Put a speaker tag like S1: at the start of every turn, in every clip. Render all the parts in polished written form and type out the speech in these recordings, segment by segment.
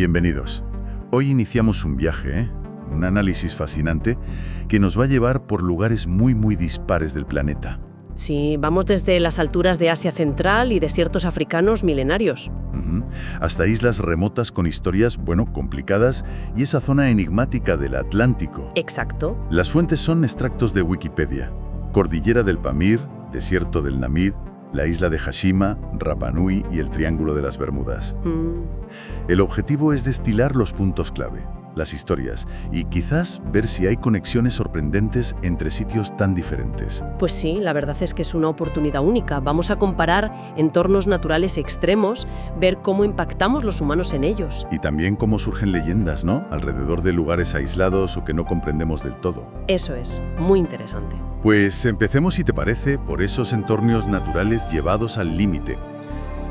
S1: Bienvenidos. Hoy iniciamos un viaje, un análisis fascinante que nos va a llevar por lugares muy dispares del planeta.
S2: Sí, vamos desde las alturas de Asia Central y desiertos africanos milenarios.
S1: Hasta islas remotas con historias, complicadas, y esa zona enigmática del Atlántico.
S2: Exacto.
S1: Las fuentes son extractos de Wikipedia. Cordillera del Pamir, desierto del Namib, la isla de Hashima, Rapa Nui y el Triángulo de las Bermudas. El objetivo es destilar los puntos clave, las historias, y quizás ver si hay conexiones sorprendentes entre sitios tan diferentes.
S2: Pues sí, la verdad es que es una oportunidad única. Vamos a comparar entornos naturales extremos, ver cómo impactamos los humanos en ellos.
S1: Y también cómo surgen leyendas, ¿no? Alrededor de lugares aislados o que no comprendemos del todo.
S2: Eso es, muy interesante.
S1: Pues empecemos, si te parece, por esos entornos naturales llevados al límite.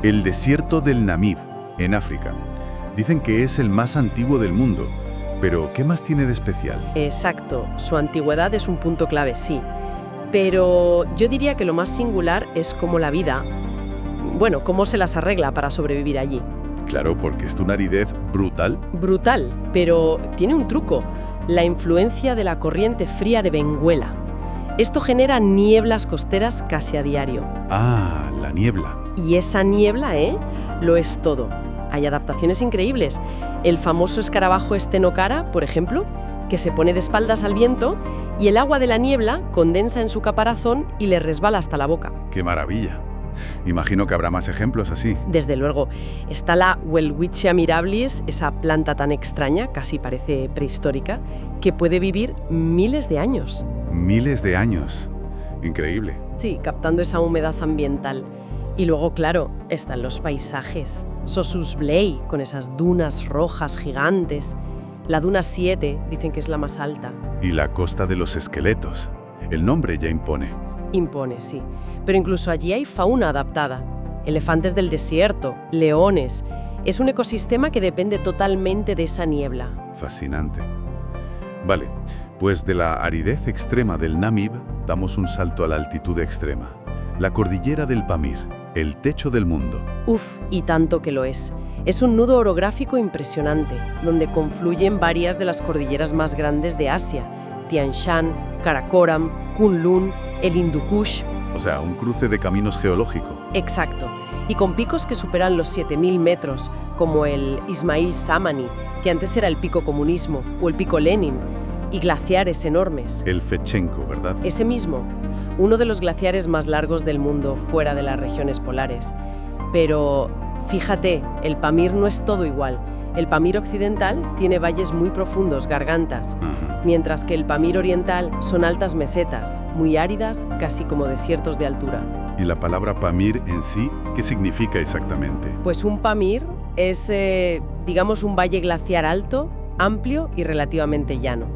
S1: El desierto del Namib, en África. Dicen que es el más antiguo del mundo. Pero, ¿qué más tiene de especial?
S2: Exacto, su antigüedad es un punto clave, sí. Pero yo diría que lo más singular es cómo la vida, cómo se las arregla para sobrevivir allí.
S1: Claro, porque es una aridez brutal.
S2: Brutal, pero tiene un truco, la influencia de la corriente fría de Benguela. Esto genera nieblas costeras casi a diario.
S1: Ah, la niebla.
S2: Y esa niebla, lo es todo. Hay adaptaciones increíbles. El famoso escarabajo estenokara, por ejemplo, que se pone de espaldas al viento y el agua de la niebla condensa en su caparazón y le resbala hasta la boca.
S1: ¡Qué maravilla! Imagino que habrá más ejemplos así.
S2: Desde luego. Está la Welwitschia mirabilis, esa planta tan extraña, casi parece prehistórica, que puede vivir miles de años.
S1: Miles de años. Increíble.
S2: Sí, captando esa humedad ambiental. Y luego, claro, están los paisajes. Sossus Blei, con esas dunas rojas gigantes. La Duna 7, dicen que es la más alta.
S1: Y la Costa de los Esqueletos. El nombre ya impone.
S2: Impone, sí. Pero incluso allí hay fauna adaptada. Elefantes del desierto, leones. Es un ecosistema que depende totalmente de esa niebla.
S1: Fascinante. Vale, pues de la aridez extrema del Namib damos un salto a la altitud extrema. La cordillera del Pamir. El techo del mundo.
S2: Uf, y tanto que lo es. Es un nudo orográfico impresionante, donde confluyen varias de las cordilleras más grandes de Asia: Tian Shan, Karakoram, Kunlun, el Hindu Kush.
S1: O sea, un cruce de caminos geológico.
S2: Exacto. Y con picos que superan los 7.000 metros, como el Ismail Samani, que antes era el pico Comunismo, o el pico Lenin, y glaciares enormes.
S1: El Fechenko, ¿verdad?
S2: Ese mismo. Uno de los glaciares más largos del mundo, fuera de las regiones polares. Pero, fíjate, el Pamir no es todo igual. El Pamir occidental tiene valles muy profundos, gargantas, mientras que el Pamir oriental son altas mesetas, muy áridas, casi como desiertos de altura.
S1: ¿Y la palabra Pamir en sí, qué significa exactamente?
S2: Pues un Pamir es, un valle glaciar alto, amplio y relativamente llano,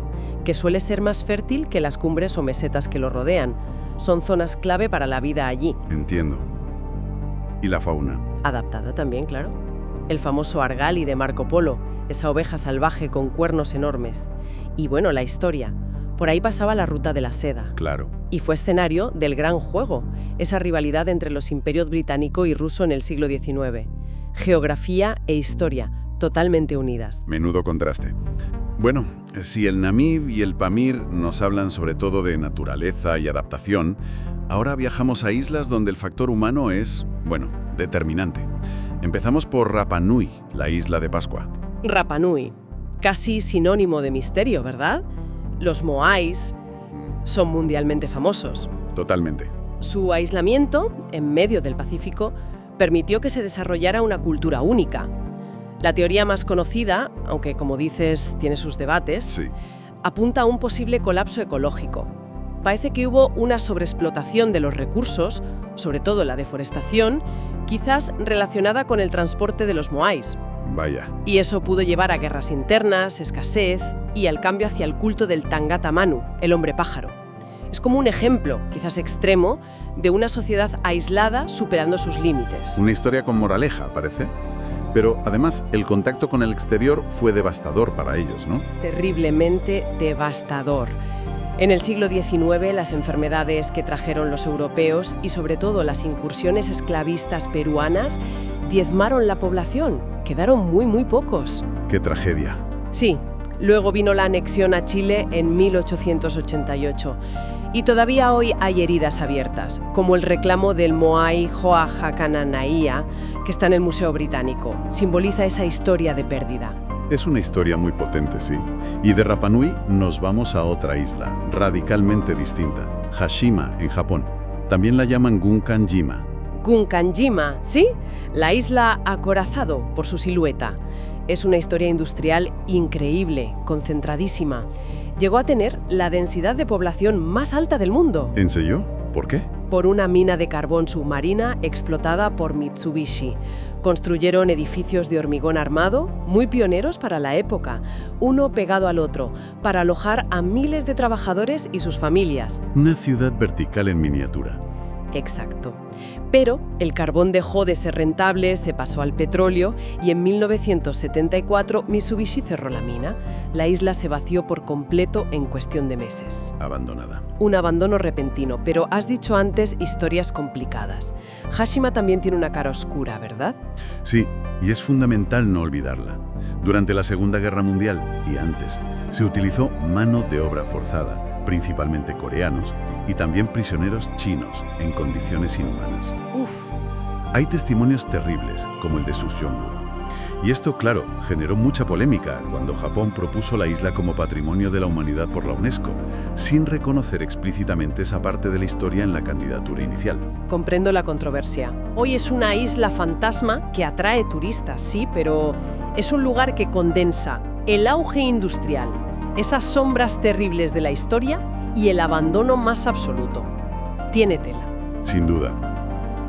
S2: que suele ser más fértil que las cumbres o mesetas que lo rodean. Son zonas clave para la vida allí.
S1: Entiendo. ¿Y la fauna?
S2: Adaptada también, claro. El famoso argali de Marco Polo, esa oveja salvaje con cuernos enormes. Y la historia. Por ahí pasaba la ruta de la seda.
S1: Claro.
S2: Y fue escenario del Gran Juego, esa rivalidad entre los imperios británico y ruso en el siglo XIX. Geografía e historia, totalmente unidas.
S1: Menudo contraste. Bueno, si el Namib y el Pamir nos hablan sobre todo de naturaleza y adaptación, ahora viajamos a islas donde el factor humano es, determinante. Empezamos por Rapa Nui, la isla de Pascua.
S2: Rapa Nui, casi sinónimo de misterio, ¿verdad? Los moais son mundialmente famosos.
S1: Totalmente.
S2: Su aislamiento, en medio del Pacífico, permitió que se desarrollara una cultura única. La teoría más conocida, aunque como dices tiene sus debates,
S1: sí,
S2: apunta a un posible colapso ecológico. Parece que hubo una sobreexplotación de los recursos, sobre todo la deforestación, quizás relacionada con el transporte de los moais.
S1: Vaya.
S2: Y eso pudo llevar a guerras internas, escasez y al cambio hacia el culto del Tangata Manu, el hombre pájaro. Es como un ejemplo, quizás extremo, de una sociedad aislada superando sus límites.
S1: Una historia con moraleja, parece. Pero además, el contacto con el exterior fue devastador para ellos, ¿no?
S2: Terriblemente devastador. En el siglo XIX, las enfermedades que trajeron los europeos y sobre todo las incursiones esclavistas peruanas diezmaron la población. Quedaron muy pocos.
S1: Qué tragedia.
S2: Sí, luego vino la anexión a Chile en 1888. Y todavía hoy hay heridas abiertas, como el reclamo del Moai Hoahakananaia, que está en el Museo Británico. Simboliza esa historia de pérdida.
S1: Es una historia muy potente, sí. Y de Rapa Nui nos vamos a otra isla, radicalmente distinta, Hashima, en Japón. También la llaman Gunkanjima.
S2: Gunkanjima, ¿sí? La isla acorazado por su silueta. Es una historia industrial increíble, concentradísima. Llegó a tener la densidad de población más alta del mundo.
S1: ¿En serio? ¿Por qué?
S2: Por una mina de carbón submarina explotada por Mitsubishi. Construyeron edificios de hormigón armado, muy pioneros para la época, uno pegado al otro, para alojar a miles de trabajadores y sus familias.
S1: Una ciudad vertical en miniatura.
S2: Exacto. Pero el carbón dejó de ser rentable, se pasó al petróleo y en 1974 Mitsubishi cerró la mina. La isla se vació por completo en cuestión de meses.
S1: Abandonada.
S2: Un abandono repentino, pero has dicho antes historias complicadas. Hashima también tiene una cara oscura, ¿verdad?
S1: Sí, y es fundamental no olvidarla. Durante la Segunda Guerra Mundial y antes, se utilizó mano de obra forzada, principalmente coreanos, y también prisioneros chinos en condiciones inhumanas.
S2: Uf.
S1: Hay testimonios terribles, como el de Sushongu. Y esto, claro, generó mucha polémica cuando Japón propuso la isla como Patrimonio de la Humanidad por la UNESCO, sin reconocer explícitamente esa parte de la historia en la candidatura inicial.
S2: Comprendo la controversia. Hoy es una isla fantasma que atrae turistas, sí, pero es un lugar que condensa el auge industrial, esas sombras terribles de la historia y el abandono más absoluto. Tiene tela.
S1: Sin duda.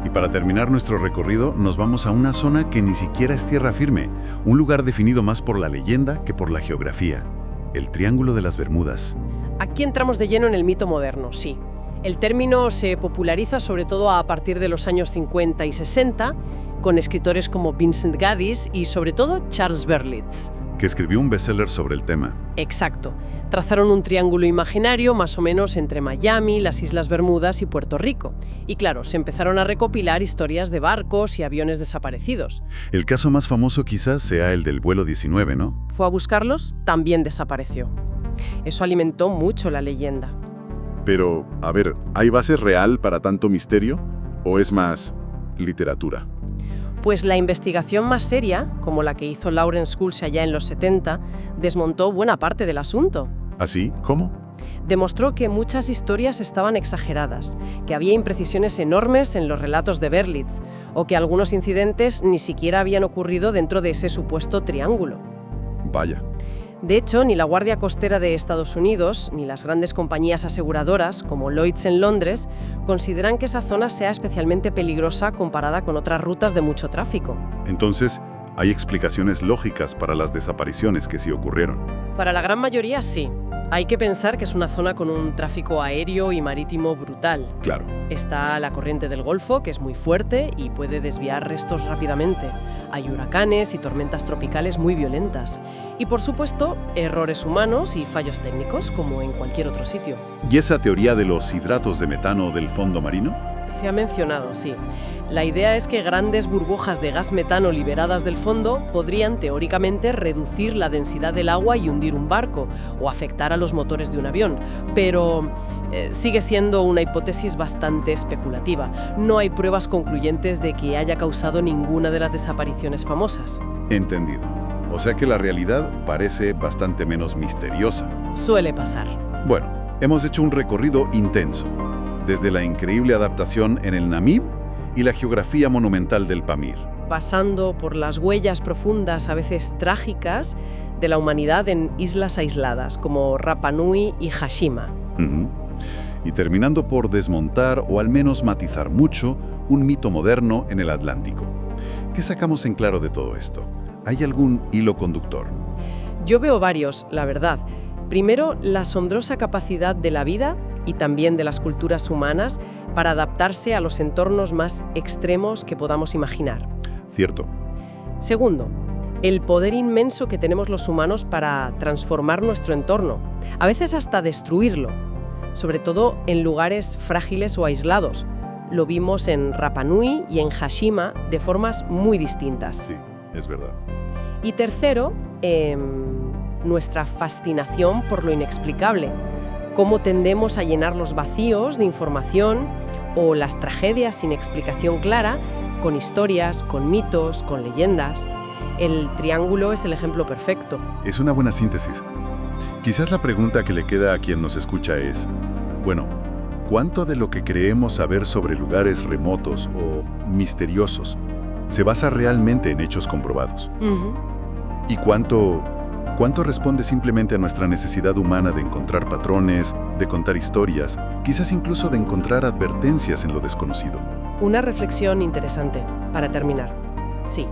S1: Y para terminar nuestro recorrido, nos vamos a una zona que ni siquiera es tierra firme, un lugar definido más por la leyenda que por la geografía, el Triángulo de las Bermudas.
S2: Aquí entramos de lleno en el mito moderno, sí. El término se populariza sobre todo a partir de los años 50 y 60, con escritores como Vincent Gaddis y sobre todo Charles Berlitz.
S1: Que escribió un bestseller sobre el tema.
S2: Exacto. Trazaron un triángulo imaginario más o menos entre Miami, las Islas Bermudas y Puerto Rico. Y claro, se empezaron a recopilar historias de barcos y aviones desaparecidos.
S1: El caso más famoso quizás sea el del vuelo 19, ¿no?
S2: Fue a buscarlos, también desapareció. Eso alimentó mucho la leyenda.
S1: Pero, a ver, ¿hay base real para tanto misterio? ¿O es más literatura?
S2: Pues la investigación más seria, como la que hizo Lawrence Schultz allá en los 70, desmontó buena parte del asunto.
S1: ¿Así? ¿Cómo?
S2: Demostró que muchas historias estaban exageradas, que había imprecisiones enormes en los relatos de Berlitz, o que algunos incidentes ni siquiera habían ocurrido dentro de ese supuesto triángulo.
S1: Vaya.
S2: De hecho, ni la Guardia Costera de Estados Unidos, ni las grandes compañías aseguradoras, como Lloyd's en Londres, consideran que esa zona sea especialmente peligrosa comparada con otras rutas de mucho tráfico.
S1: Entonces, ¿hay explicaciones lógicas para las desapariciones que sí ocurrieron?
S2: Para la gran mayoría, sí. Hay que pensar que es una zona con un tráfico aéreo y marítimo brutal.
S1: Claro.
S2: Está la corriente del Golfo, que es muy fuerte y puede desviar restos rápidamente. Hay huracanes y tormentas tropicales muy violentas. Y, por supuesto, errores humanos y fallos técnicos, como en cualquier otro sitio.
S1: ¿Y esa teoría de los hidratos de metano del fondo marino?
S2: Se ha mencionado, sí. La idea es que grandes burbujas de gas metano liberadas del fondo podrían teóricamente reducir la densidad del agua y hundir un barco o afectar a los motores de un avión, pero sigue siendo una hipótesis bastante especulativa. No hay pruebas concluyentes de que haya causado ninguna de las desapariciones famosas.
S1: Entendido. O sea que la realidad parece bastante menos misteriosa.
S2: Suele pasar.
S1: Bueno, hemos hecho un recorrido intenso, desde la increíble adaptación en el Namib y la geografía monumental del Pamir.
S2: Pasando por las huellas profundas, a veces trágicas, de la humanidad en islas aisladas, como Rapa Nui y Hashima.
S1: Y terminando por desmontar, o al menos matizar mucho, un mito moderno en el Atlántico. ¿Qué sacamos en claro de todo esto? ¿Hay algún hilo conductor?
S2: Yo veo varios, la verdad. Primero, la asombrosa capacidad de la vida y también de las culturas humanas para adaptarse a los entornos más extremos que podamos imaginar.
S1: Cierto.
S2: Segundo, el poder inmenso que tenemos los humanos para transformar nuestro entorno, a veces hasta destruirlo, sobre todo en lugares frágiles o aislados. Lo vimos en Rapa Nui y en Hashima de formas muy distintas.
S1: Sí, es verdad.
S2: Y tercero, nuestra fascinación por lo inexplicable, cómo tendemos a llenar los vacíos de información o las tragedias sin explicación clara con historias, con mitos, con leyendas. El triángulo es el ejemplo perfecto.
S1: Es una buena síntesis. Quizás la pregunta que le queda a quien nos escucha es, bueno, ¿cuánto de lo que creemos saber sobre lugares remotos o misteriosos se basa realmente en hechos comprobados? ¿Y cuánto responde simplemente a nuestra necesidad humana de encontrar patrones, de contar historias, quizás incluso de encontrar advertencias en lo desconocido?
S2: Una reflexión interesante para terminar. Sí.